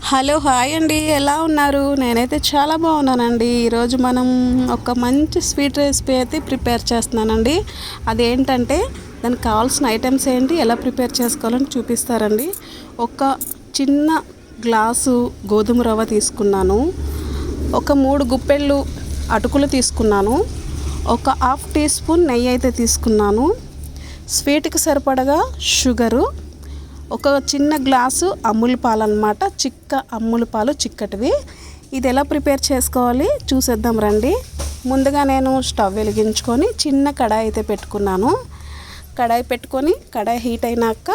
Hello hi అండి, ఎలా ఉన్నారు? నేనైతే చాలా బాగున్నానండి. ఈరోజు మనం ఒక మంచి స్వీట్ రెసిపీ అయితే ప్రిపేర్ చేస్తున్నానండి. అదేంటంటే దానికి కావాల్సిన ఐటమ్స్ ఏంటి, ఎలా ప్రిపేర్ చేసుకోవాలని చూపిస్తారండి. ఒక చిన్న గ్లాసు గోధుమ రవ్వ తీసుకున్నాను, ఒక 3 గుప్పెళ్ళు అటుకులు తీసుకున్నాను, ఒక హాఫ్ టీ స్పూన్ నెయ్యి అయితే తీసుకున్నాను, స్వీట్కి సరిపడగా షుగరు, ఒక చిన్న గ్లాసు అమ్ముల పాలు అన్నమాట. అమ్ముల పాలు చిక్కటివి. ఇది ఎలా ప్రిపేర్ చేసుకోవాలి చూసేద్దాం రండి. ముందుగా నేను స్టవ్ వెలిగించుకొని చిన్న కడాయి అయితే పెట్టుకున్నాను. కడాయి హీట్ అయినాక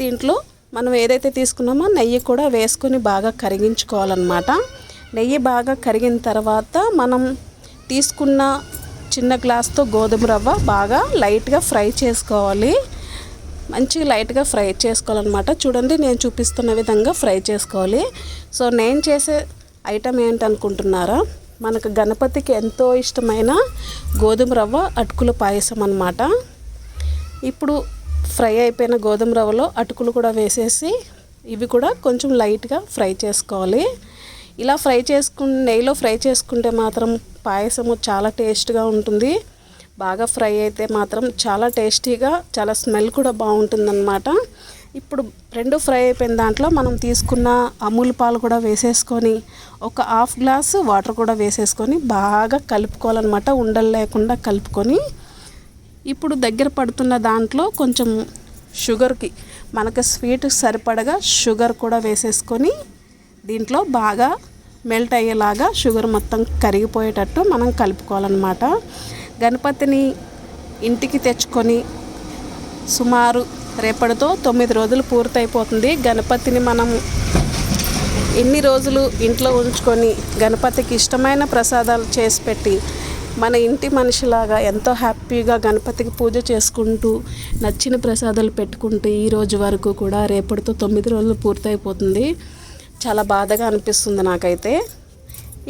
దీంట్లో మనం ఏదైతే తీసుకున్నామో నెయ్యి కూడా వేసుకొని బాగా కరిగించుకోవాలన్నమాట. నెయ్యి బాగా కరిగిన తర్వాత మనం తీసుకున్న చిన్న గ్లాస్తో గోధుమ రవ్వ బాగా లైట్గా ఫ్రై చేసుకోవాలి. మంచిగా లైట్గా ఫ్రై చేసుకోవాలన్నమాట. చూడండి, నేను చూపిస్తున్న విధంగా ఫ్రై చేసుకోవాలి. సో నేను చేసే ఐటమ్ ఏంటనుకుంటున్నారా, మనకు గణపతికి ఎంతో ఇష్టమైన గోధుమ రవ్వ అటుకుల పాయసం అన్నమాట. ఇప్పుడు ఫ్రై అయిపోయిన గోధుమ రవ్వలో అటుకులు కూడా వేసేసి ఇవి కూడా కొంచెం లైట్గా ఫ్రై చేసుకోవాలి. ఇలా నెయ్యిలో ఫ్రై చేసుకుంటే మాత్రం పాయసము చాలా టేస్ట్గా ఉంటుంది. బాగా ఫ్రై అయితే మాత్రం చాలా టేస్టీగా, చాలా స్మెల్ కూడా బాగుంటుందన్నమాట. ఇప్పుడు రెండు ఫ్రై అయిపోయిన దాంట్లో మనం తీసుకున్న అమూల్ పాలు కూడా వేసేసుకొని ఒక హాఫ్ గ్లాసు వాటర్ కూడా వేసేసుకొని బాగా కలుపుకోవాలన్నమాట. ఉండలు లేకుండా కలుపుకొని ఇప్పుడు దగ్గర పడుతున్న దాంట్లో కొంచెం షుగర్కి మనకు స్వీట్ సరిపడగా షుగర్ కూడా వేసేసుకొని దీంట్లో బాగా మెల్ట్ అయ్యేలాగా షుగర్ మొత్తం కరిగిపోయేటట్టు మనం కలుపుకోవాలన్నమాట. గణపతిని ఇంటికి తెచ్చుకొని సుమారు రేపటితో 9 రోజులు పూర్తయిపోతుంది. గణపతిని మనం ఎన్ని రోజులు ఇంట్లో ఉంచుకొని గణపతికి ఇష్టమైన ప్రసాదాలు చేసి పెట్టి మన ఇంటి మనిషిలాగా ఎంతో హ్యాపీగా గణపతికి పూజ చేసుకుంటూ నచ్చిన ప్రసాదాలు పెట్టుకుంటూ ఈ రోజు వరకు కూడా రేపటితో 9 రోజులు పూర్తయిపోతుంది. చాలా బాధగా అనిపిస్తుంది నాకైతే.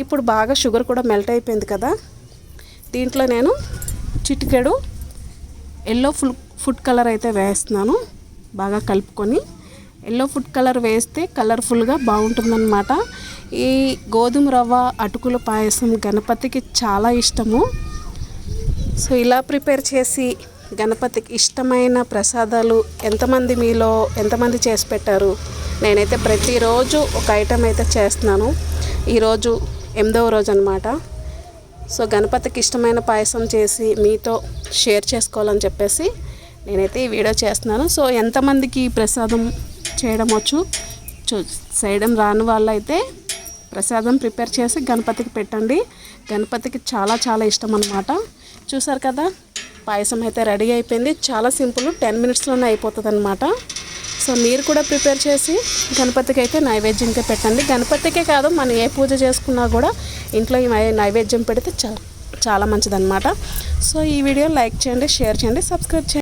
ఇప్పుడు బాగా షుగర్ కూడా మెల్ట్ అయిపోయింది కదా, దీంట్లో నేను చిటికెడు ఎల్లో ఫుడ్ కలర్ అయితే వేస్తున్నాను. బాగా కలుపుకొని ఎల్లో ఫుడ్ కలర్ వేస్తే కలర్ఫుల్గా బాగుంటుందన్నమాట. ఈ గోధుమ రవ్వ అటుకుల పాయసం గణపతికి చాలా ఇష్టము. సో ఇలా ప్రిపేర్ చేసి గణపతికి ఇష్టమైన ప్రసాదాలు ఎంతమంది చేసి పెట్టారు? నేనైతే ప్రతిరోజు ఒక ఐటెం అయితే చేస్తున్నాను. ఈరోజు 8వ రోజు అన్నమాట. సో గణపతికి ఇష్టమైన పాయసం చేసి మీతో షేర్ చేసుకోవాలని చెప్పేసి నేనైతే ఈ వీడియో చేస్తున్నాను. సో ఎంతమందికి ఈ ప్రసాదం చేయడం చేయడం రాని వాళ్ళైతే ప్రసాదం ప్రిపేర్ చేసి గణపతికి పెట్టండి. గణపతికి చాలా చాలా ఇష్టం అన్నమాట. చూసారు కదా, పాయసం అయితే రెడీ అయిపోయింది. చాలా సింపుల్, 10 మినిట్స్లోనే అయిపోతుంది అన్నమాట. సో మీరు కూడా ప్రిపేర్ చేసి గణపతికి అయితే నైవేద్యంగా పెట్టండి. గణపతికే కాదు, మనం ఏ పూజ చేసుకున్నా కూడా ఇంట్లో ఈ నైవేద్యం పెడితే చాలా మంచిదన్నమాట. సో ఈ వీడియో లైక్ చేయండి, షేర్ చేయండి, సబ్స్క్రైబ్ చేయండి.